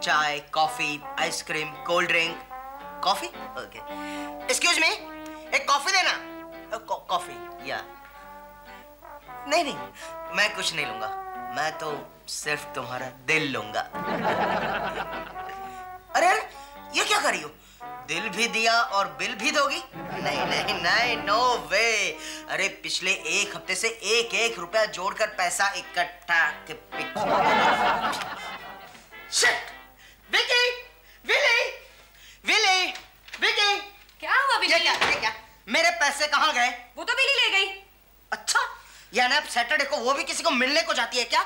चाय, coffee, ice cream, cold drink. Coffee? Okay. Excuse me, एक coffee देना। कॉफी या नहीं नहीं, मैं कुछ नहीं लूंगा, मैं तो सिर्फ तुम्हारा दिल लूंगा। अरे अरे, ये क्या कर रही हो? दिल भी दिया और बिल भी दोगी? नहीं नहीं नहीं, नो वे। अरे पिछले एक हफ्ते से एक एक रुपया जोड़कर पैसा इकट्ठा के shit! Vicky! Willy! Willy! Vicky! क्या हुआ विली? ये क्या? मेरे पैसे कहाँ गए? वो तो विली ले गई। अच्छा, यानी अब सैटरडे को वो भी किसी को मिलने को जाती है क्या?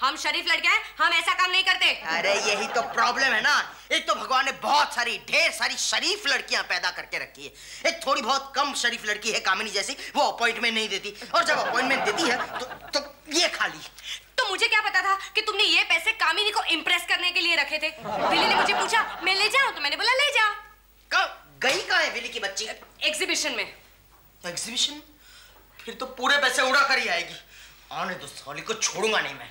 हम शरीफ लड़के हैं, हम ऐसा काम नहीं करते। अरे यही तो प्रॉब्लम है ना। एक तो भगवान ने बहुत सारी, ढेर सारी शरीफ लड़कियां पैदा करके रखी है। एक थोड़ी बहुत कम शरीफ लड़की है कामिनी जैसी, वो अपॉइंटमेंट नहीं देती, और जब अपॉइंटमेंट देती है तो ये खाली। तो मुझे क्या पता था कि तुमने ये पैसे कामिनी को इम्प्रेस करने के लिए रखे थे। विली ने मुझे पूछा मैं ले जाऊं, तो मैंने बोला ले जा। गई कहाँ है विली की बच्ची? एग्जीबिशन में। एग्जीबिशन? फिर तो पूरे पैसे उड़ा कर ही आएगी। आने दो साली को, छोड़ूंगा नहीं मैं।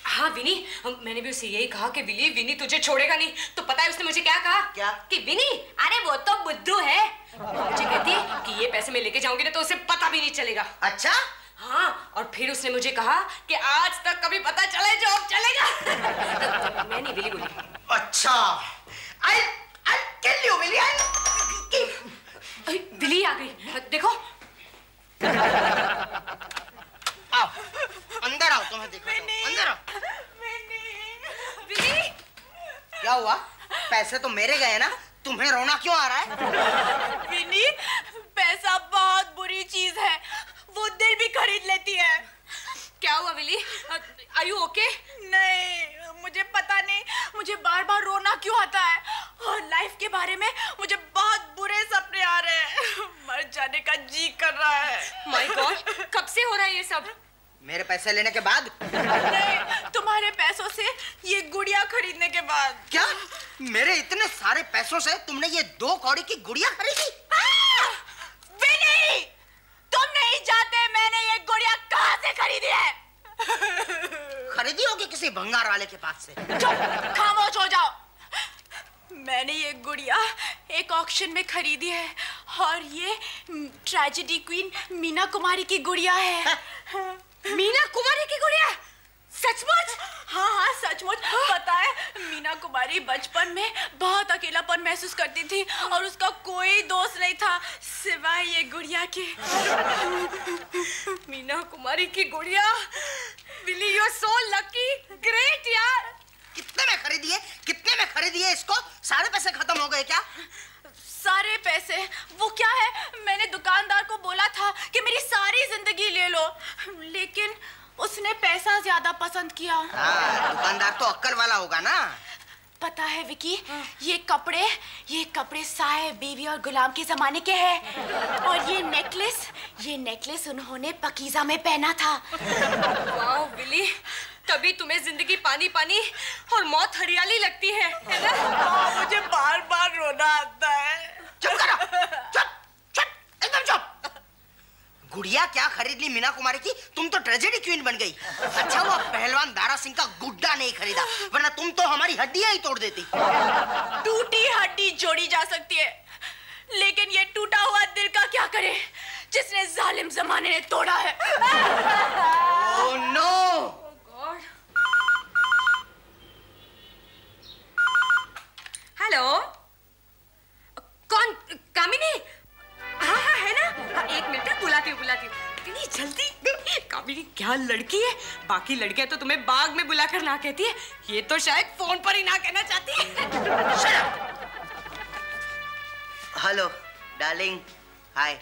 हाँ विनी, मैंने भी उसे यही कहा कि विनी तुझे छोड़ेगा नहीं। तो पता है उसने मुझे क्या कहा? क्या? कि विनी, अरे वो तो बुद्धू है। मुझे कहती है कि ये पैसे मैं लेके जाऊंगी ना तो उसे पता भी नहीं चलेगा। अच्छा? हाँ, और फिर उसने मुझे कहा कि आज तक कभी पता चले जो अब चलेगा। मैं नहीं विली बोली। अच्छा, I'll kill you, Willy. Willy आ गई, देखो। आओ, अंदर आओ, तुम्हें देखो। अंदर आओ। विली! क्या हुआ? पैसे तो मेरे गए ना, तुम्हें रोना क्यों आ रहा है? विनी, पैसा बहुत बुरी चीज है, वो दिल भी खरीद लेती है। क्या हुआ विली? Are you okay? नहीं, मुझे पता नहीं, मुझे बार बार रोना क्यों आता है, और लाइफ के बारे में मुझे बहुत बुरे सपने आ रहे हैं। मर जाने का जी कर रहा है। My God, कब से हो रहा है ये सब? मेरे पैसे लेने के बाद? नहीं, तुम्हारे पैसों से ये गुड़िया खरीदने के बाद। क्या? मेरे इतने सारे पैसों से तुमने ये 2 कौड़ी की गुड़िया खरीदी? विनी, तुम नहीं जानते मैंने ये गुड़िया कहाँ से खरीदी है। खरीदी होगी किसी भंगार वाले के पास से। चुप, खामोश हो जाओ। मैंने ये गुड़िया एक ऑक्शन में खरीदी है, और ये ट्रेजेडी क्वीन मीना कुमारी की गुड़िया है। मीना कुमारी की गुड़िया? सचमुच? हाँ हाँ सचमुच। पता है, मीना कुमारी बचपन में बहुत अकेलापन महसूस करती थी, और उसका कोई दोस्त नहीं था सिवाय ये गुड़िया के। मीना कुमारी की गुड़िया? Willy, you are so lucky. Great यार। कितने में खरीदी है? कितने में खरीदी है इसको? सारे पैसे खत्म हो गए क्या? सारे पैसे? वो क्या है, मैंने दुकानदार को बोला था कि मेरी सारी जिंदगी ले लो, लेकिन उसने पैसा ज्यादा पसंद किया। दुकानदार तो अक्कल वाला होगा ना। पता है विकी, ये कपड़े साहे बीवी और गुलाम के जमाने के हैं, और ये नेकलेस उन्होंने पकीजा में पहना था। वाह विली, तभी तुम्हें जिंदगी पानी पानी और मौत हरियाली लगती है ना? मुझे बार बार रोना आता है। चुप करो, चुप, एकदम चुप। गुड़िया क्या खरीद ली मीना कुमारी की? तुम तो ट्रेजेडी क्वीन बन गई। अच्छा हुआ पहलवान दारा सिंह का गुड्डा नहीं खरीदा, वरना तुम तो हमारी हड्डियां ही तोड़ देती। टूटी हड्डी जोड़ी जा सकती है, लेकिन ये टूटा हुआ दिल का क्या करे, जिसने जालिम जमाने ने तोड़ा है। Oh no! हेलो, कौन? कामिनी? हाँ हाँ है ना, हाँ, 1 मिनट, बुलाती हूँ। इतनी जल्दी? कामिनी क्या लड़की है, बाकी लड़कियां तो तुम्हें बाग में बुलाकर ना कहती है, ये तो शायद फोन पर ही ना कहना चाहती है। Hello darling, hi,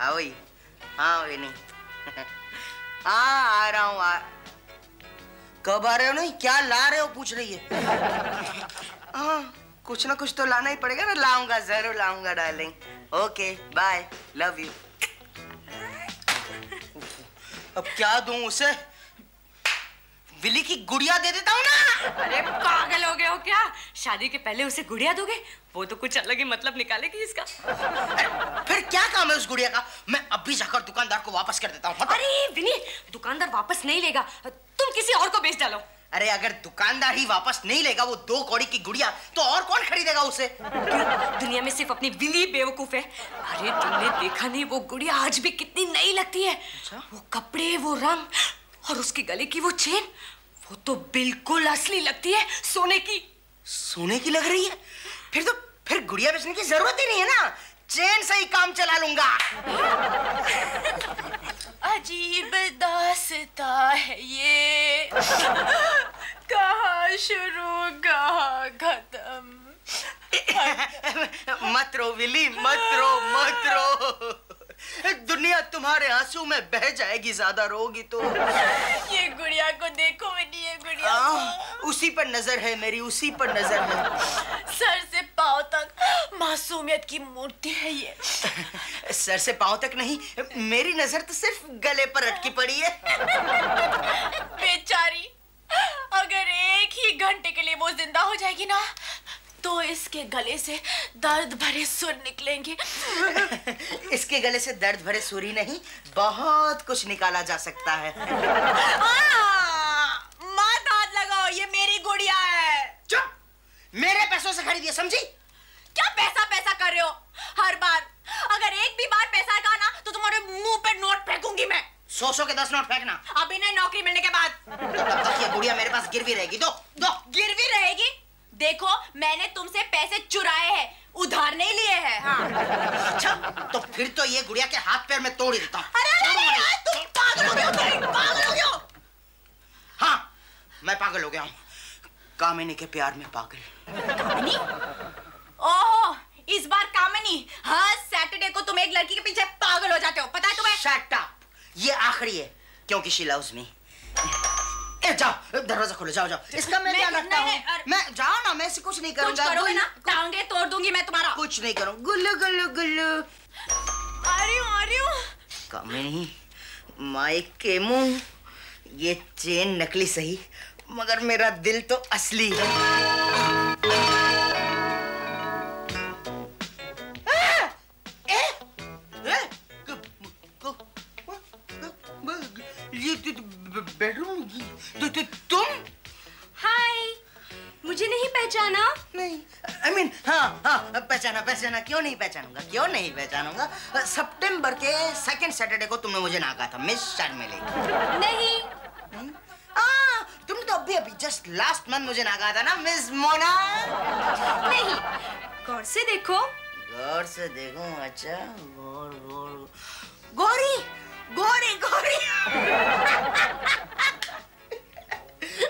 how are you? हाँ विनी। हाँ आ रहा हूँ। कब आ रहे हो? नहीं, क्या ला रहे हो पूछ रही है। हाँ, कुछ ना कुछ तो लाना ही पड़ेगा ना। लाऊंगा, जरूर लाऊंगा darling. Okay bye, love you. अब क्या दूं उसे? विली की गुड़िया दे देता हूँ ना। अरे पागल हो गए हो क्या? शादी के पहले उसे गुड़िया दोगे? वो तो कुछ अलग ही मतलब निकालेगी इसका। फिर क्या काम है उस गुड़िया का? मैं अभी जाकर दुकानदार को वापस कर देता हूँ। अरे विनी, दुकानदार वापस नहीं लेगा, तुम किसी और को बेच डालो। अरे अगर दुकानदार ही वापस नहीं लेगा वो 2 कौड़ी की गुड़िया, तो और कौन खरीदेगा उसे? क्यों? दुनिया में सिर्फ अपनी विली बेवकूफ है। अरे तुमने देखा नहीं वो गुड़िया आज भी कितनी नई लगती है। अच्छा? वो कपड़े, वो रंग और उसके गले की वो चेन, वो तो बिल्कुल असली लगती है, सोने की। सोने की लग रही है? फिर गुड़िया बेचने की जरूरत ही नहीं है ना, चेन से ही काम चला लूंगा। अजीब दास्ता है ये, कहाँ शुरू कहाँ खत्म। मत रो विली, मत रो। दुनिया तुम्हारे आंसू में बह जाएगी, ज्यादा रोगी तो। ये गुड़िया को देखो विनी, ये गुड़िया को। उसी पर नजर है मेरी, उसी पर नजर है। सर से पांव तक मासूमियत की मूर्ति है ये। सर से पांव तक नहीं, मेरी नजर तो सिर्फ गले पर अटकी पड़ी है। बेचारी, अगर 1 ही घंटे के लिए वो जिंदा हो जाएगी ना, तो इसके गले से दर्द भरे सुर निकलेंगे। इसके गले से दर्द भरे सुर ही नहीं, बहुत कुछ निकाला जा सकता है। मत हाथ लगाओ, ये मेरी गुड़िया है। चुप! मेरे पैसों से खरीदी है, समझी? क्या पैसा कर रहे हो? हर बार अगर एक भी बार पैसा का ना, तो तुम्हारे मुंह पे नोट फेंकूंगी मैं। 100 के 10 नोट फेंकना। अभी नहीं, नौकरी मिलने के बाद। तो तब तक ये गुड़िया मेरे पास गिरवी रहेगी। दो। गिरवी रहेगी? देखो, मैंने तुमसे पैसे चुराए हैं, उधार नहीं लिए हैं। हाँ। अच्छा, तो फिर तो ये गुड़िया के हाथ पैर में तोड़ ही देता हूँ। अरे तुम पागल हो गए हो? हाँ, मैं पागल हो गया हूँ, कामिनी के प्यार में पागल। कामिनी? ओहो, इस बार कामिनी। हर सैटरडे को तुम एक लड़की के पीछे पागल हो जाते हो, पता है तुम्हें? Shut up! ये आखिरी है, क्योंकि शी लव्स मी। जाओ, दरवाजा खोलो, जाओ। इसका मैं ध्यान रखता हूँ। मैं जाओ ना, मैं इसे कुछ नहीं करूँगा। कुछ करोगे ना, टांगे तोड़ दूंगी मैं तुम्हारा। कुछ नहीं करूँ। गुल्लू। आ रही हूँ। कामिनी, माइक के मुंह, ये चेन नकली सही, मगर मेरा दिल तो असली है। बेडरूम तुम? हाय, मुझे नहीं पहचाना? नहीं, I mean, हाँ, पहचाना। क्यों नहीं पहचानूंगा? सितंबर के 2nd सैटरडे को तुमने मुझे ना कहा था, मिस शर्मिली। नहीं। तुमने तो अभी जस्ट लास्ट मंथ मुझे ना कहा था ना, मिस मोना। नहीं, गौर से देखो। अच्छा, गोरी।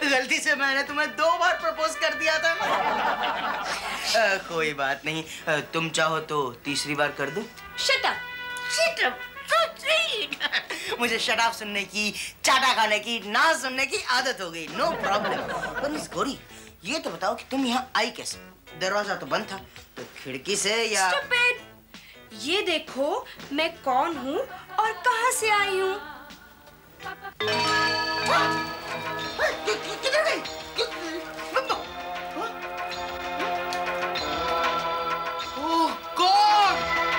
गलती से मैंने तुम्हें 2 बार प्रपोज कर दिया था ना। कोई बात नहीं, तुम चाहो तो तीसरी बार कर दो। Shut up. मुझे शट अप सुनने की, चाटा खाने की, ना सुनने की आदत हो गई। No problem. पर मिस गौरी, ये तो बताओ कि तुम यहाँ आई कैसे? दरवाजा तो बंद था, तो खिड़की से या? Stupid! ये देखो मैं कौन हूँ और कहाँ से आई हूँ। किधर गई?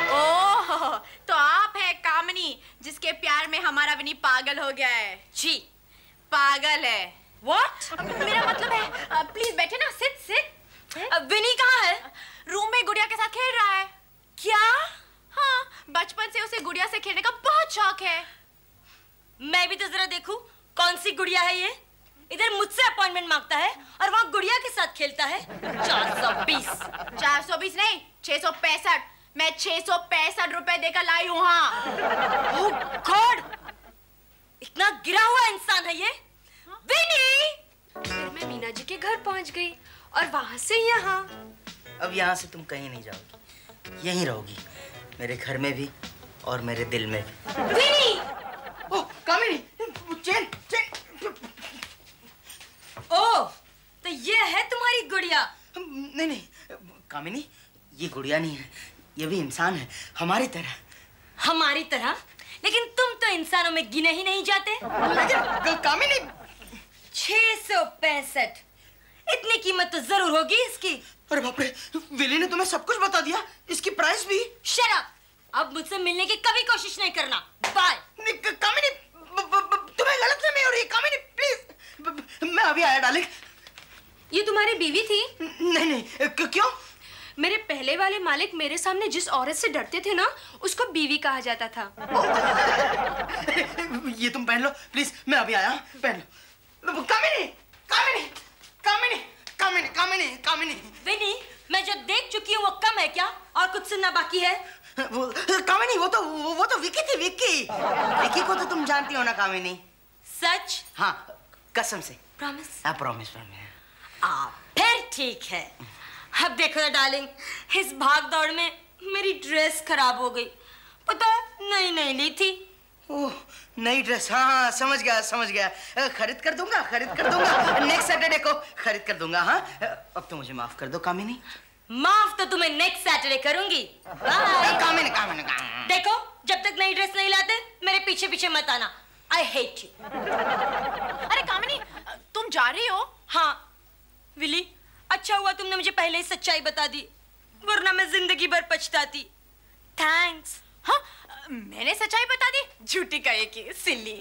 ओह, तो आप है कामिनी, जिसके प्यार में हमारा विनी पागल हो गया है। जी, पागल है। What? मेरा मतलब है, प्लीज बैठे ना, सिट। विनी कहाँ है? रूम में गुड़िया के साथ खेल रहा है। क्या? हाँ, बचपन से उसे गुड़िया से खेलने का बहुत शौक है। मैं भी तो जरा देखूं कौन सी गुड़िया है ये। इधर मुझसे अपॉइंटमेंट मांगता है और वहाँ गुड़िया के साथ खेलता है। 420 नहीं, 665। मैं 665 रुपए देकर लाई हूँ। हाँ। Oh God! इतना गिरा हुआ इंसान है ये। विनी! फिर मैं मीना जी के घर पहुंच गई और वहां से यहाँ। अब यहाँ से तुम कहीं नहीं जाओगी, यहीं रहोगी, मेरे घर में भी और मेरे दिल में भी। विनी! ओह, कामिनी, चेन। ओह, तो ये है तुम्हारी गुड़िया? नहीं, कामिनी, ये गुड़िया नहीं है, ये भी इंसान है, हमारी तरह। हमारी तरह? लेकिन तुम तो इंसानों में गिने ही नहीं जाते। लेकिन कामिनी, 665, इतनी कीमत तो जरूर होगी इसकी। अरे बाप रे, विली ने तुम्हें सब कुछ बता दिया, इसकी प्राइस भी। Shut up! अब मुझसे मिलने की कभी कोशिश नहीं करना। बाय। कामिनी, तुम्हें गलतफहमी हो रही है। कामिनी, प्लीज। मैं अभी आया डार्लिंग। ये तुम्हारी बीवी थी? नहीं, क्यों? मेरे पहले वाले मालिक मेरे सामने जिस औरत से डरते थे ना, उसको बीवी कहा जाता था। ये तुम पहन लो प्लीज, मैं अभी आया। पहन लो। कामिनी, कामिनी, कामिनी, कामिनी, कामिनी, कामिनी। विनी, मैं जो देख चुकी हूँ वो कम है क्या? और कुछ सुनना बाकी है? कामिनी, वो तो विक्की थी, विक्की। विक्की को तो तुम जानती हो ना कामिनी। सच? हाँ, कसम से। प्रॉमिस? हाँ, प्रॉमिस। फिर ठीक है। अब देखो ना डार्लिंग, इस भाग दौड़ में मेरी ड्रेस खराब हो गई। पता है, नई ली थी। ओह, नई ड्रेस। हाँ, समझ गया। खरीद कर दूंगा। नेक्स्ट सैटरडे को खरीद कर दूंगा। हाँ, अब तो मुझे माफ कर दो कामिनी। माफ तो तुम्हें नेक्स्ट सैटरडे करूंगी। कामिनी। देखो, जब तक नई ड्रेस नहीं लाते मेरे पीछे मत आना। I hate you. अरे कामिनी, तुम जा रही हो? हाँ विली, अच्छा हुआ तुमने मुझे पहले ही सच्चाई बता दी, वरना मैं जिंदगी भर पछताती। थैंक्स। हाँ, मैंने सच्चाई बता दी? झूठी कहे की सिल्ली।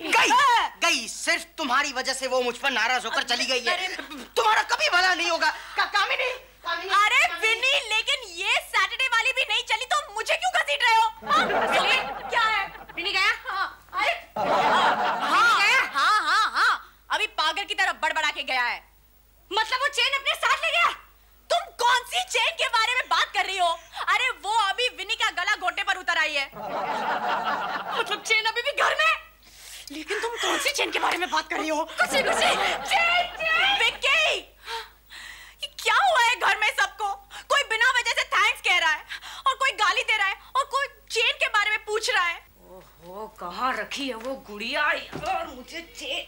गई सिर्फ तुम्हारी वजह से वो मुझ पर नाराज होकर चली गई है। तुम्हारा कभी भला नहीं होगा। कामिनी। अरे विनी, लेकिन ये सैटरडे वाली भी नहीं चली तो मुझे क्यों घसीट रहे हो? विनी, क्या है? विनी गया? हाँ, अभी पागल की तरह बड़बड़ा के गया है। मतलब वो चेन अपने साथ ले गया? तुम कौन सी चेन के बारे में बात कर रही हो? अरे वो अभी विनी का गला घोंटे पर उतर आई है। मतलब चेन अभी भी घर में? लेकिन तुम कौन सी चेन के बारे में बात कर रही हो? चेन। विक्की, ये क्या हुआ है घर में सबको? कोई बिना वजह से थैंक्स कह रहा है और कोई गाली दे रहा है और कोई चेन के बारे में पूछ रहा है। ओहो, कहाँ रखी है वो गुड़िया यार? मुझे चेन।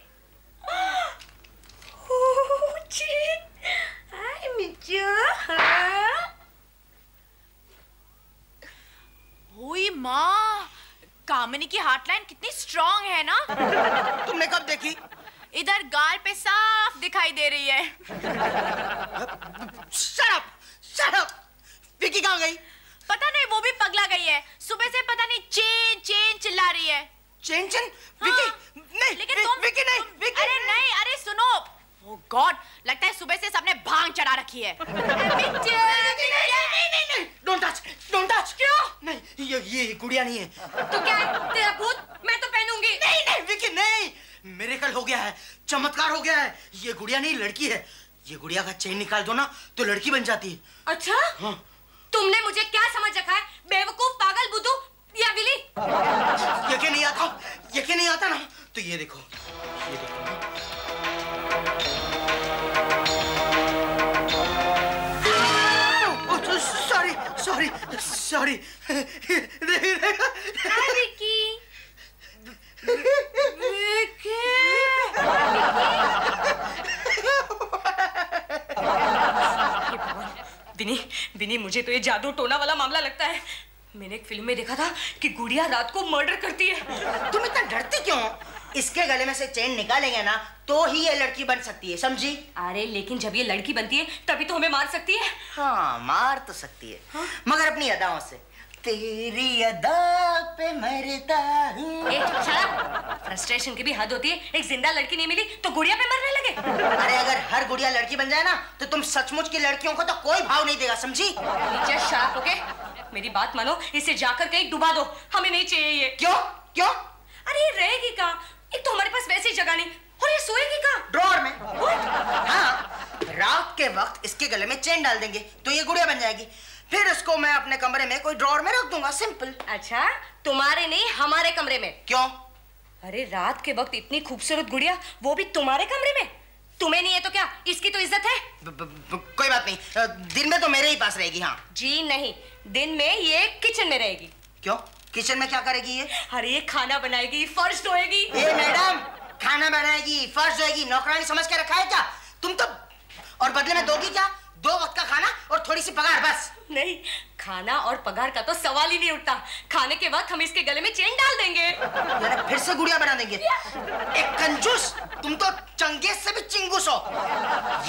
हुई माँ, कामिनी की हार्टलाइन कितनी स्ट्रॉन्ग है ना? तुमने कब देखी? इधर गाल पे साफ दिखाई दे रही है। Shut up! विक्की कहाँ गई? पता नहीं, वो भी पगला गई है। सुबह से पता नहीं चेन चिल्ला रही है। चेन? हाँ। विक्की नहीं, लेकिन तुम विक्की नहीं, विक्की। अरे नहीं, अरे सुनो। ओह गॉड, लगता है सुबह से सबने भांग चढ़ा रखी है। नहीं, डोंट टच। क्यों? नहीं, ये गुड़िया नहीं है। तो क्या है? तेरा भूत? मैं तो पहनूंगी। नहीं, विक्की नहीं। मिरेकल हो गया है, चमत्कार हो गया है। ये गुड़िया नहीं, लड़की है। ये गुड़िया का चेन निकाल दो ना तो लड़की बन जाती है। अच्छा? हाँ। तुमने मुझे क्या समझ रखा है? बेवकूफ, पागल, बुद्धू या विली? यकीन नहीं आता ना तो ये देखो। सॉरी। विकी। विनी, मुझे तो ये जादू टोना वाला मामला लगता है। मैंने एक फिल्म में देखा था कि गुड़िया रात को मर्डर करती है। तुम इतना डरती क्यों? इसके गले में से चेन निकालेंगे ना तो ही ये लड़की बन सकती है, समझी? अरे लेकिन जब ये लड़की बनती है तभी तो हमें मार सकती है। हाँ, मार तो सकती है। हाँ? मगर अपनी अदाओं से। तेरी अदा पे मरता हूँ। फ्रस्ट्रेशन की भी हद होती है। एक जिंदा लड़की नहीं मिली तो गुड़िया पे मरने लगे। अरे अगर हर गुड़िया लड़की बन जाए ना तो तुम सचमुच की लड़कियों को तो कोई भाव नहीं देगा, समझी? Just shut up, okay? मेरी बात मानो, इसे जाकर कहीं डुबा दो। हमें नहीं चाहिए ये। क्यों? अरे ये रहेगी कहाँ? एक तो हमारे पास वैसी जगह नहीं, और ये सोएगी कहाँ? ड्रॉअर में। हाँ, रात के वक्त इसके गले में चेन डाल देंगे तो ये गुड़िया बन जाएगी। फिर उसको मैं अपने कमरे में कोई ड्रॉअर में रख दूंगा, सिंपल। अच्छा, तुम्हारे नहीं, हमारे कमरे में। क्यों? अरे रात के वक्त इतनी खूबसूरत गुड़िया, वो भी तुम्हारे कमरे में? तुम्हें नहीं है तो क्या, इसकी तो इज्जत है। कोई बात नहीं, दिन में तो मेरे ही पास रहेगी। हाँ जी नहीं, दिन में ये किचन में रहेगी। क्यों? किचन में क्या करेगी ये? अरे ये खाना बनाएगी, फर्श धोएगी। ये मैडम, खाना बनाएगी, फर्श धोएगी, नौकरानी समझ के रखा है क्या? तुम तो, और बदले में दोगी क्या? 2 वक्त का खाना और थोड़ी सी पगार, बस। नहीं, खाना और पगार का तो सवाल ही नहीं उठता। खाने के वक्त हम इसके गले में चेन डाल देंगे। फिर से गुड़िया बना देंगे। एक कंजूस, तुम तो चंगेज से भी चिंगूस हो।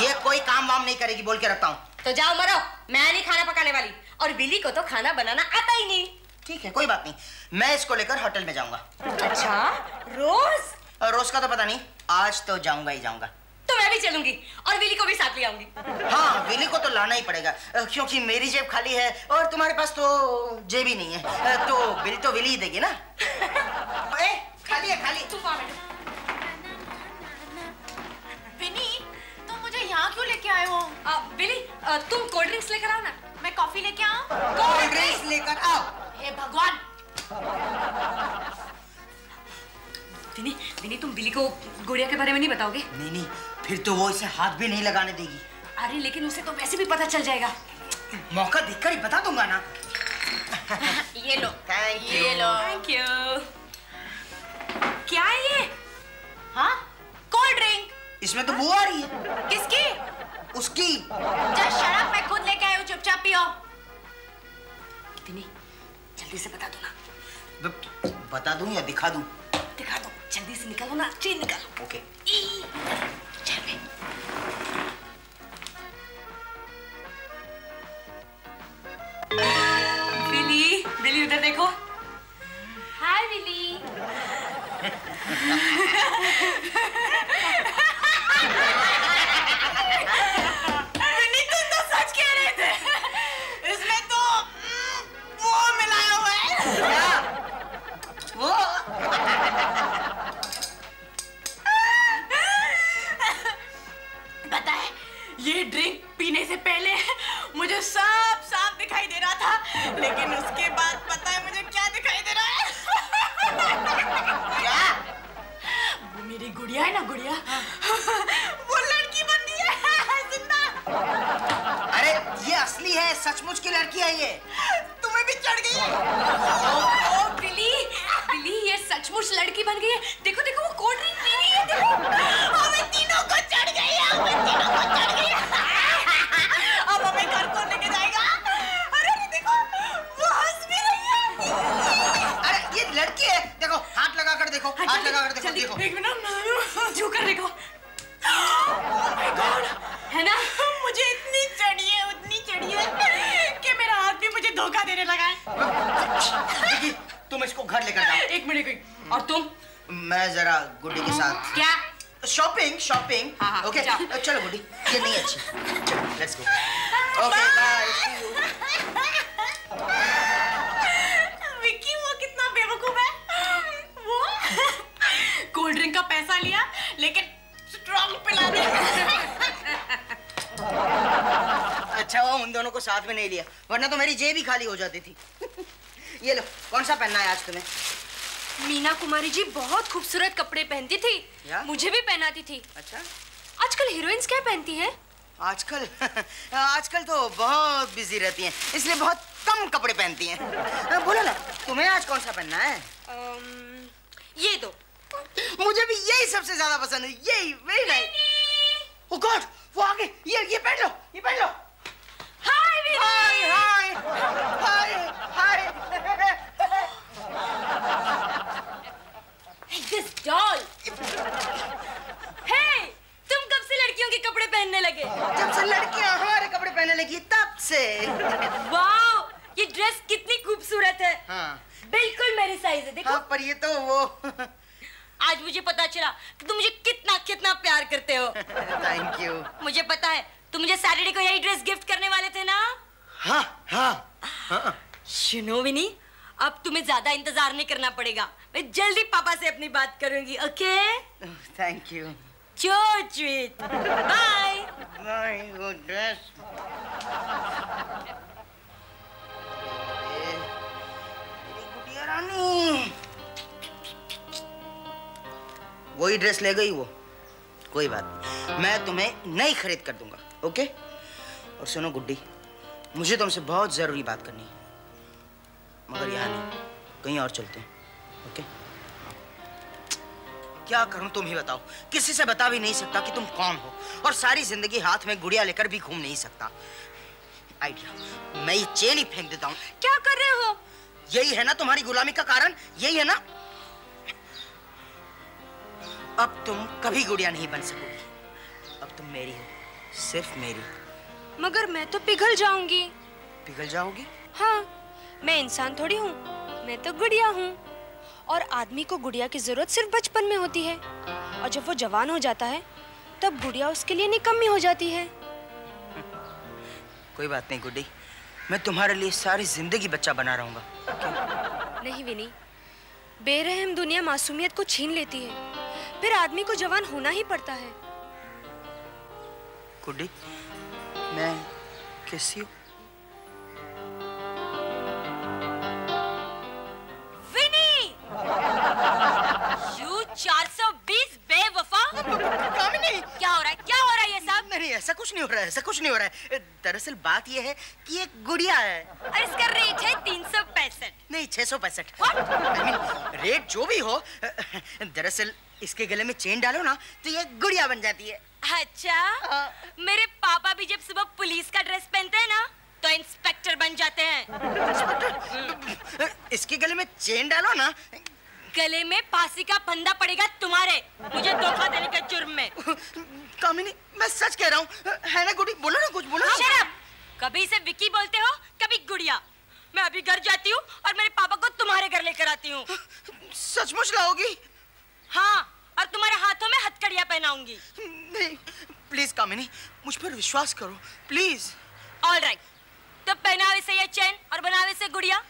ये कोई काम वाम नहीं करेगी, बोल के रखता हूँ। तो जाओ मरो, मैं नहीं खाना पकाने वाली। और बिली को तो खाना बनाना आता ही नहीं। ठीक है, कोई बात नहीं, मैं इसको लेकर होटल में जाऊंगा। अच्छा, रोज? रोज का तो पता नहीं, आज तो जाऊंगा ही जाऊंगा। तुम्हें मैं भी चलूंगी और विली को भी साथ ले आऊंगी। हाँ, विली को तो लाना ही पड़ेगा क्योंकि मेरी जेब खाली है और तुम्हारे पास तो जेब ही नहीं है, तो बिल तो विली ही देगी ना। खाली है, खाली। तू वहाँ बैठो। विनी, तुम मुझे यहाँ क्यों लेके आए हो? विली, तुम कोल्ड ड्रिंक्स लेकर आओ ना। मैं कॉफी लेके आऊं? कोल्ड ड्रिंक्स लेकर आओ। हे भगवान। विनी, विनी, तुम बिली को गुड़िया के बारे में नहीं बताओगे? नहीं, फिर तो वो इसे हाथ भी नहीं लगाने देगी। अरे लेकिन उसे तो वैसे भी पता चल जाएगा। मौका देखकर ही बता दूंगा ना। ये लो। Thank you. ये लो। Thank you. क्या है ये? हाँ, कोल्ड ड्रिंक। इसमें तो बू आ रही है। किसकी? उसकी। जस्ट शट अप, मैं खुद लेके आई हूँ, चुपचाप पियो। विनी, जल्दी से बता दो ना। बता दूं या दिखा दूं? दिखा दो, जल्दी से निकालो ना, चेन निकालो। ओके। चल बे। विली, विली उधर देखो। हाय विली। विनी, तुम तो सच कह रहे थे। इसमें तो वो मिलाया हुआ है। क्या? वो? पता है, ये ड्रिंक पीने से पहले मुझे सब साफ दिखाई दे रहा था, लेकिन उसके बाद पता है मुझे क्या दिखाई दे रहा है? क्या? वो मेरी गुड़िया है ना, गुड़िया, वो लड़की बन गई है जिंदा। अरे ये असली है, सचमुच की लड़की है ये। तुम्हें भी चढ़ गई है? ओ बिली, बिली, ये सचमुच लड़की बन गई है। देखो देखो, वो कोल्ड ड्रिंक पी रही है। देखो, हमें तीनों को चढ़ गई है, हमें तीनों को चढ़ गई है। अब हमें घर कौन लेके जाएगा? अरे देखो, वो हंस भी रही है। अरे ये लड़की है, देखो हाथ लगा कर देखो, हाथ लगा कर देखो, जल्दी, देखो। एक मिनट, छू कर देखो। Oh my God, है ना? मुझे इतनी चढ़ी है, उतनी चढ़ी है कि मेरा हाथ भी मुझे धोखा देने लगा है। देखी, तुम इसको घर लेकर जाओ। एक मिनट कोई। और तुम? मैं जरा गुड्डी के साथ क्या? शॉपिंग। हाँ, ओके, जाओ। चलो गुड्डी, ये नहीं अच्छी। Let's go. Okay, bye. Vicky, वो कितना बेवकूफ है। वो कोल्ड ड्रिंक का पैसा लिया, लेकिन स्ट्रॉन्ग पिला दिया। अच्छा वो उन दोनों को साथ में नहीं लिया, वरना तो मेरी जेब ही खाली हो जाती थी। ये लो, कौन सा पहनना है आज तुम्हें? मीना कुमारी जी बहुत खूबसूरत कपड़े पहनती थी, मुझे भी पहनाती थी। अच्छा, आजकल हीरोइंस क्या पहनती हैं? आजकल तो बहुत बिजी रहती हैं, इसलिए बहुत कम कपड़े पहनती हैं। बोलो ना, तुम्हें आज कौन सा पहनना है? ये दो। मुझे भी यही सबसे ज्यादा पसंद है, यही, वेरी नाइस। ओह गॉड, वो आ गए, ये पहन लो, ये पहन लो। हाय विनी। हाय। This doll. हे, तुम कब से लड़कियों के कपड़े पहनने लगे? जब से लड़कियां हमारे कपड़े पहनने लगी तब से। वाओ, ये ड्रेस कितनी खूबसूरत है। हाँ। बिल्कुल मेरी साइज है, देखो। हाँ, पर ये तो वो। आज मुझे पता चला कि तुम मुझे कितना कितना प्यार करते हो। Thank you. मुझे पता है, तुम मुझे सैटरडे को यही ड्रेस गिफ्ट करने वाले थे ना? हाँ। सुनो विनी, अब तुम्हें ज्यादा इंतजार नहीं करना पड़ेगा। मैं जल्दी पापा से अपनी बात करूंगी, okay? Thank you. So sweet. Bye. My goodness. गुड़िया रानी, वही ड्रेस ले गई वो। कोई बात नहीं, मैं तुम्हें नई खरीद कर दूंगा, ओके? और सुनो गुड्डी, मुझे तुमसे बहुत जरूरी बात करनी है, मगर यहाँ नहीं, कहीं और चलते हैं, ओके? क्या करूं तुम ही बताओ, किसी से बता भी नहीं सकता कि तुम कौन हो, और सारी जिंदगी हाथ में गुड़िया लेकर भी घूम नहीं सकता। आइडिया, मैं ये चेन ही फेंक देता हूँ। क्या कर रहे हो? यही है ना तुम्हारी गुलामी का कारण, यही है ना? अब तुम कभी गुड़िया नहीं बन सकोगी, अब तुम मेरी हो, सिर्फ मेरी। मगर मैं तो पिघल जाऊंगी। पिघल जाओगी? हाँ, मैं इंसान थोड़ी हूँ, मैं तो गुड़िया हूँ। और आदमी को गुड़िया की जरूरत सिर्फ बचपन में होती है, और जब वो जवान हो जाता है तब गुड़िया उसके लिए निकम्मी हो जाती है। कोई बात नहीं गुड्डी, मैं तुम्हारे लिए सारी जिंदगी बच्चा बना रहूंगा। नहीं विनी, बेरहम दुनिया मासूमियत को छीन लेती है, फिर आदमी को जवान होना ही पड़ता है। गुड्डी, मैं कैसी हूँ? विनी! You 420 बेवफा! कामिनी! क्या हो रहा है? क्या हो रहा है ये सब? नहीं, ऐसा कुछ नहीं हो रहा है, ऐसा कुछ नहीं हो रहा है। दरअसल बात ये है कि ये गुड़िया है। और इसका रेट है 365। नहीं, 665। I mean, रेट जो भी हो, दरअसल इसके गले में चेन डालो ना तो ये गुड़िया बन जाती है। अच्छा, मेरे पापा भी जब सुबह पुलिस का ड्रेस पहनते हैं ना तो इंस्पेक्टर बन जाते हैं। इसके गले में चेन डालो ना, गले में फांसी का फंदा पड़ेगा तुम्हारे, मुझे धोखा देने के जुर्म में। कामिनी, मैं सच कह रहा हूँ, है ना गुड्डी? बोलो ना, कुछ बोलो ना। Shut up! कभी इसे विकी बोलते हो, कभी गुड़िया। मैं अभी घर जाती हूँ और मेरे पापा को तुम्हारे घर लेकर आती हूँ। सचमुच लाओगी? हाँ, और तुम्हारे हाथों में हथकड़ियाँ पहनाऊंगी। नहीं, प्लीज कामिनी, मुझ पर विश्वास करो, प्लीज। ऑल राइट, तो पहनाओ इसे ये चेन और बनाओ इसे गुड़िया।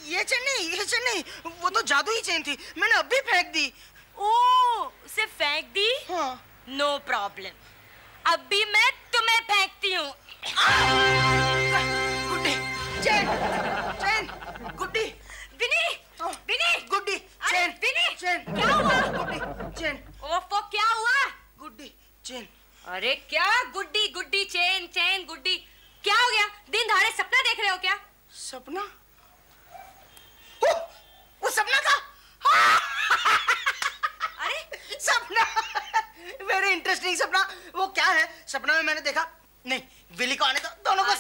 ये चेन नहीं, वो तो जादू ही चेन थी, मैंने अभी फेंक दी। ओह, उसे फेंक दी? हाँ। नो प्रॉब्लम, अभी मैं तुम्हें फेंकती हूँ। गुड्डी, चेन, गुड्डी। विनी, विनी, गुड्डी, चेन, विनी, चेन। क्या हुआ? गुड्डी, चेन। ओफो, क्या हुआ? गुड्डी, चेन। अरे क्या गुड्डी गुड्डी चेन चेन गुड्डी, क्या हो गया? दिन दहाड़े सपना देख रहे हो क्या? सपना? वो सपना था? अरे सपना, वेरी इंटरेस्टिंग सपना। वो क्या है? सपना में मैंने देखा, नहीं, विली को आने दो, दोनों को